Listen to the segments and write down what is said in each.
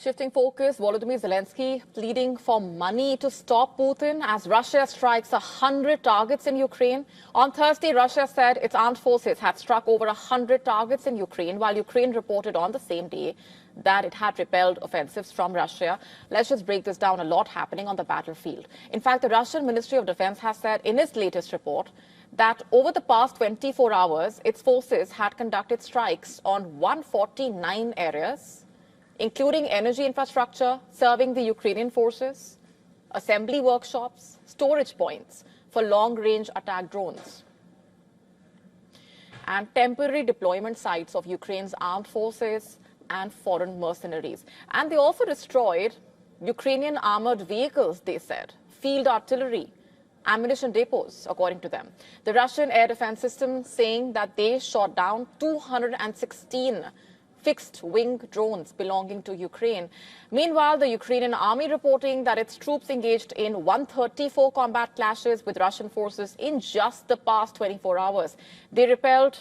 Shifting focus, Volodymyr Zelensky pleading for money to stop Putin as Russia strikes 100 targets in Ukraine. On Thursday, Russia said its armed forces had struck over 100 targets in Ukraine, while Ukraine reported on the same day that it had repelled offensives from Russia. Let's just break this down. A lot happening on the battlefield. In fact, the Russian Ministry of Defense has said in its latest report that over the past 24 hours, its forces had conducted strikes on 149 areas, including energy infrastructure serving the Ukrainian forces, assembly workshops, storage points for long-range attack drones, and temporary deployment sites of Ukraine's armed forces and foreign mercenaries. And they also destroyed Ukrainian armored vehicles, they said, field artillery, ammunition depots, according to them. The Russian air defense system saying that they shot down 216 fixed-wing drones belonging to Ukraine. Meanwhile, the Ukrainian army reporting that its troops engaged in 134 combat clashes with Russian forces in just the past 24 hours. They repelled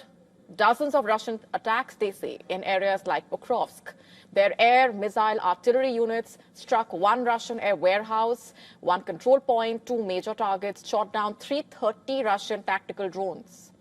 dozens of Russian attacks, they say, in areas like Pokrovsk. Their air missile artillery units struck one Russian air warehouse, one control point, two major targets, shot down 330 Russian tactical drones.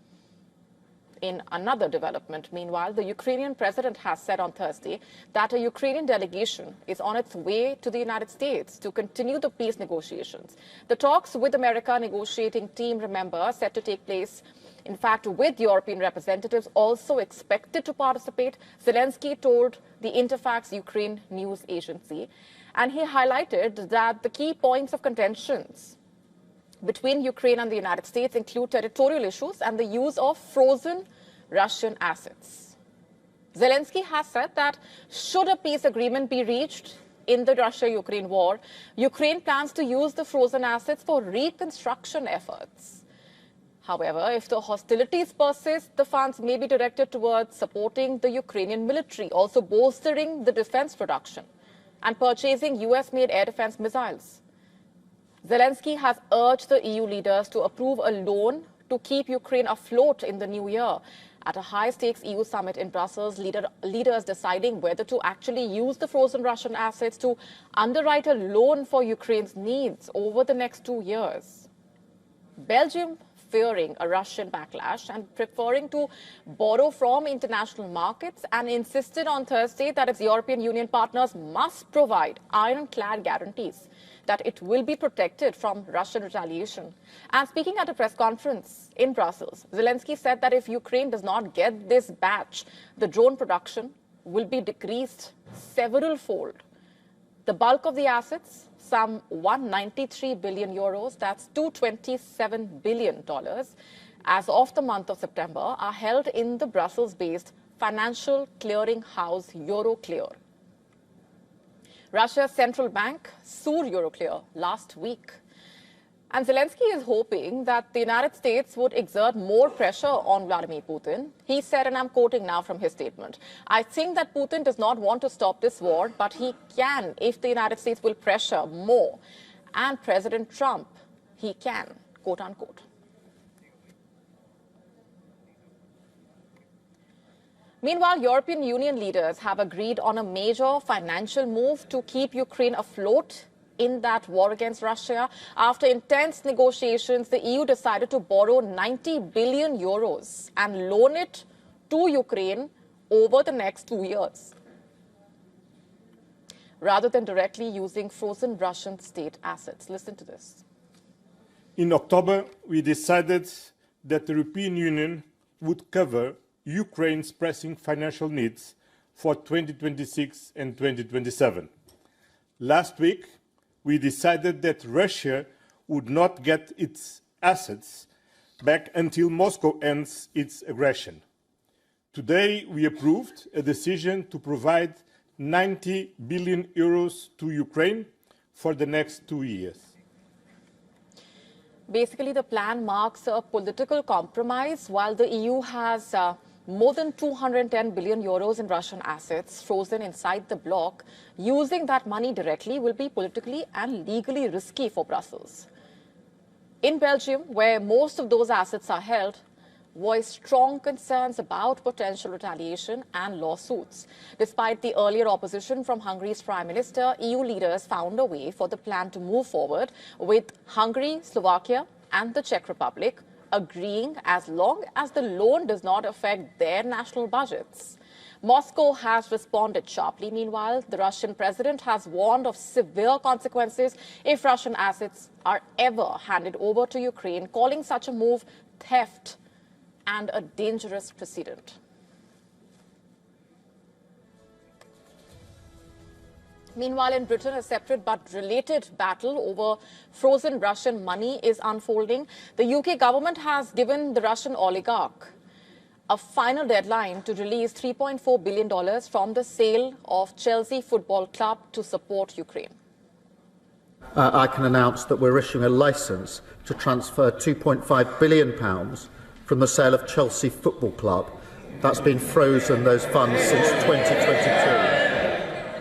In another development, meanwhile, the Ukrainian president has said on Thursday that a Ukrainian delegation is on its way to the United States to continue the peace negotiations. The talks with America negotiating team, remember, set to take place, in fact, with European representatives also expected to participate, Zelensky told the Interfax Ukraine news agency. And he highlighted that the key points of contentions between Ukraine and the United States include territorial issues and the use of frozen Russian assets. Zelensky has said that should a peace agreement be reached in the Russia-Ukraine war, Ukraine plans to use the frozen assets for reconstruction efforts. However, if the hostilities persist, the funds may be directed towards supporting the Ukrainian military, also bolstering the defense production and purchasing US-made air defense missiles. Zelensky has urged the EU leaders to approve a loan to keep Ukraine afloat in the new year. At a high-stakes EU summit in Brussels, leaders deciding whether to actually use the frozen Russian assets to underwrite a loan for Ukraine's needs over the next 2 years. Belgium, fearing a Russian backlash and preferring to borrow from international markets, and insisted on Thursday that its European Union partners must provide ironclad guarantees that it will be protected from Russian retaliation. And speaking at a press conference in Brussels, Zelensky said that if Ukraine does not get this batch, the drone production will be decreased several-fold. The bulk of the assets, some 193 billion euros, that's $227 billion, as of the month of September, are held in the Brussels-based financial clearing house Euroclear. Russia's central bank sued Euroclear last week. And Zelensky is hoping that the United States would exert more pressure on Vladimir Putin. He said, and I'm quoting now from his statement, "I think that Putin does not want to stop this war, but he can if the United States will pressure more. And President Trump, he can," quote unquote. Meanwhile, European Union leaders have agreed on a major financial move to keep Ukraine afloat in that war against Russia. After intense negotiations, the EU decided to borrow 90 billion euros and loan it to Ukraine over the next 2 years, rather than directly using frozen Russian state assets. Listen to this. In October, we decided that the European Union would cover Ukraine's pressing financial needs for 2026 and 2027. Last week, we decided that Russia would not get its assets back until Moscow ends its aggression. Today, we approved a decision to provide 90 billion euros to Ukraine for the next 2 years. Basically, the plan marks a political compromise. While the EU has more than 210 billion euros in Russian assets frozen inside the bloc, using that money directly will be politically and legally risky for Brussels. In Belgium, where most of those assets are held, voiced strong concerns about potential retaliation and lawsuits. Despite the earlier opposition from Hungary's Prime Minister, EU leaders found a way for the plan to move forward, with Hungary, Slovakia and the Czech Republic agreeing as long as the loan does not affect their national budgets. Moscow has responded sharply. Meanwhile, the Russian president has warned of severe consequences if Russian assets are ever handed over to Ukraine, calling such a move theft and a dangerous precedent. Meanwhile, in Britain, a separate but related battle over frozen Russian money is unfolding. The UK government has given the Russian oligarch a final deadline to release $3.4 billion from the sale of Chelsea Football Club to support Ukraine. I can announce that we're issuing a licence to transfer £2.5 billion from the sale of Chelsea Football Club. That's been frozen, those funds, since 2022.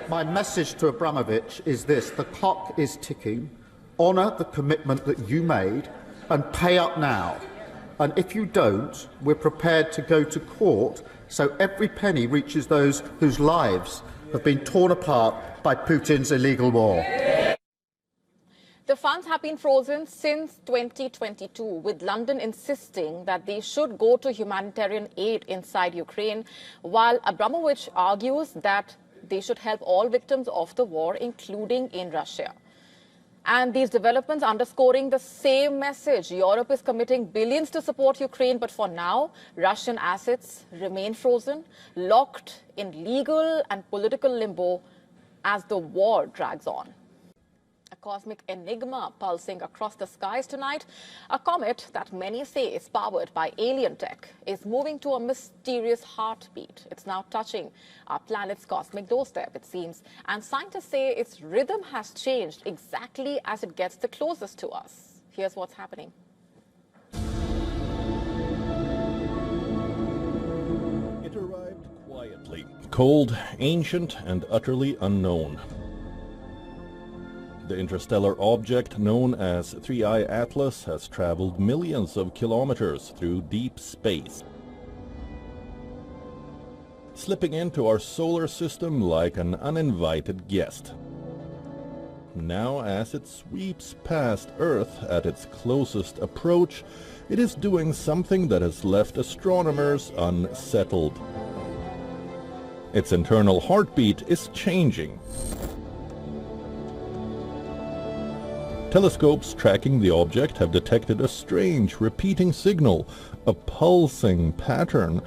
My message to Abramovich is this: the clock is ticking. Honour the commitment that you made and pay up now. And if you don't, we're prepared to go to court so every penny reaches those whose lives have been torn apart by Putin's illegal war. The funds have been frozen since 2022, with London insisting that they should go to humanitarian aid inside Ukraine, while Abramovich argues that they should help all victims of the war, including in Russia. And these developments underscoring the same message. Europe is committing billions to support Ukraine, but for now, Russian assets remain frozen, locked in legal and political limbo as the war drags on. A cosmic enigma pulsing across the skies tonight. A comet that many say is powered by alien tech is moving to a mysterious heartbeat. It's now touching our planet's cosmic doorstep, it seems. And scientists say its rhythm has changed exactly as it gets the closest to us. Here's what's happening. It arrived quietly, cold, ancient, and utterly unknown. The interstellar object known as 3I Atlas has traveled millions of kilometers through deep space, slipping into our solar system like an uninvited guest. Now, as it sweeps past Earth at its closest approach, it is doing something that has left astronomers unsettled. Its internal heartbeat is changing. Telescopes tracking the object have detected a strange repeating signal, a pulsing pattern,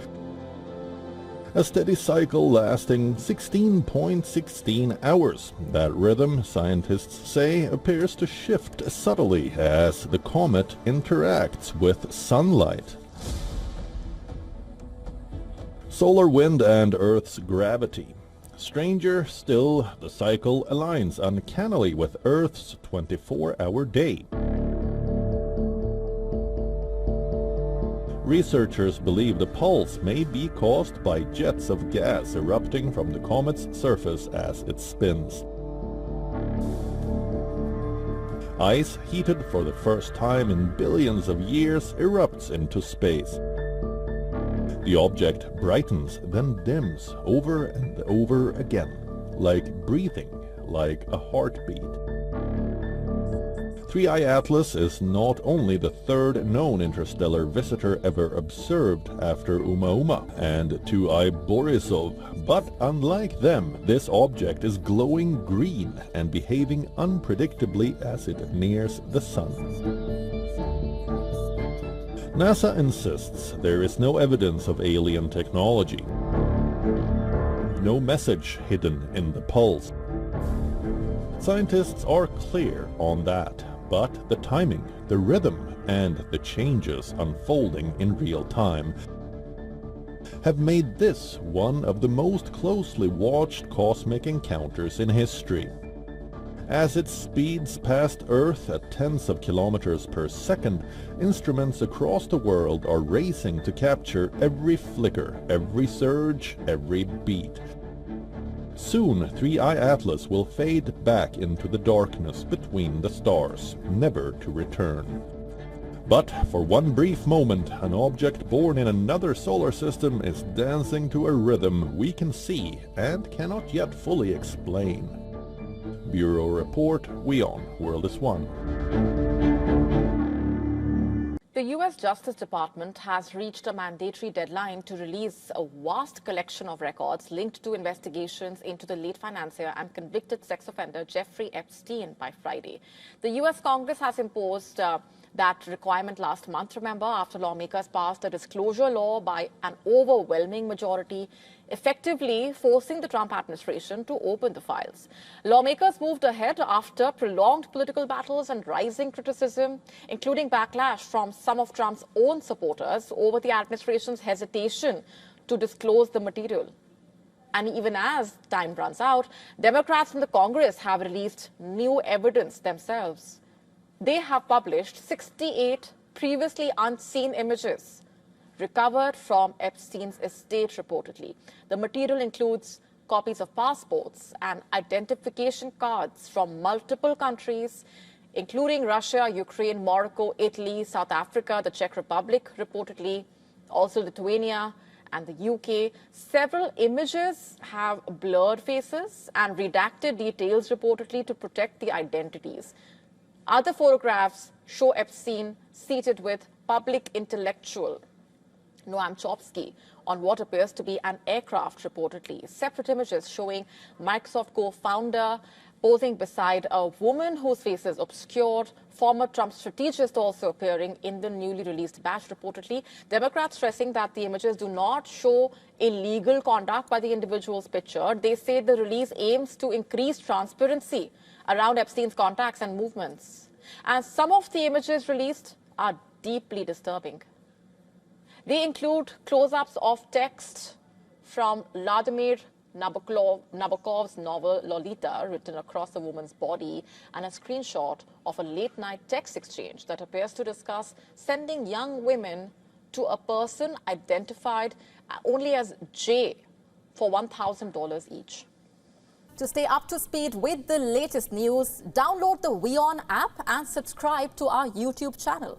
a steady cycle lasting 16.16 hours. That rhythm, scientists say, appears to shift subtly as the comet interacts with sunlight. Solar wind and Earth's gravity. Stranger still, the cycle aligns uncannily with Earth's 24-hour day. Researchers believe the pulse may be caused by jets of gas erupting from the comet's surface as it spins. Ice, heated for the first time in billions of years, erupts into space. The object brightens, then dims, over and over again, like breathing, like a heartbeat. 3I Atlas is not only the third known interstellar visitor ever observed after Oumuamua and 2I Borisov, but unlike them, this object is glowing green and behaving unpredictably as it nears the sun. NASA insists there is no evidence of alien technology. No message hidden in the pulse. Scientists are clear on that, but the timing, the rhythm, and the changes unfolding in real time have made this one of the most closely watched cosmic encounters in history. As it speeds past Earth at tens of kilometers per second, instruments across the world are racing to capture every flicker, every surge, every beat. Soon, 3I Atlas will fade back into the darkness between the stars, never to return. But for one brief moment, an object born in another solar system is dancing to a rhythm we can see and cannot yet fully explain. Bureau Report, WION World is One. The U.S. Justice Department has reached a mandatory deadline to release a vast collection of records linked to investigations into the late financier and convicted sex offender Jeffrey Epstein by Friday. The U.S. Congress has imposed that requirement last month, remember, after lawmakers passed a disclosure law by an overwhelming majority, effectively forcing the Trump administration to open the files. Lawmakers moved ahead after prolonged political battles and rising criticism, including backlash from some of Trump's own supporters over the administration's hesitation to disclose the material. And even as time runs out, Democrats in the Congress have released new evidence themselves. They have published 68 previously unseen images recovered from Epstein's estate, reportedly. The material includes copies of passports and identification cards from multiple countries, including Russia, Ukraine, Morocco, Italy, South Africa, the Czech Republic, reportedly, also Lithuania and the UK. Several images have blurred faces and redacted details, reportedly, to protect the identities. Other photographs show Epstein seated with public intellectual Noam Chomsky on what appears to be an aircraft, reportedly. Separate images showing Microsoft co-founder posing beside a woman whose face is obscured, former Trump strategist also appearing in the newly released batch, reportedly. Democrats stressing that the images do not show illegal conduct by the individuals pictured. They say the release aims to increase transparency around Epstein's contacts and movements. And some of the images released are deeply disturbing. They include close-ups of text from Vladimir Nabokov's novel Lolita, written across a woman's body, and a screenshot of a late-night text exchange that appears to discuss sending young women to a person identified only as J for $1,000 each. To stay up to speed with the latest news, download the WION app and subscribe to our YouTube channel.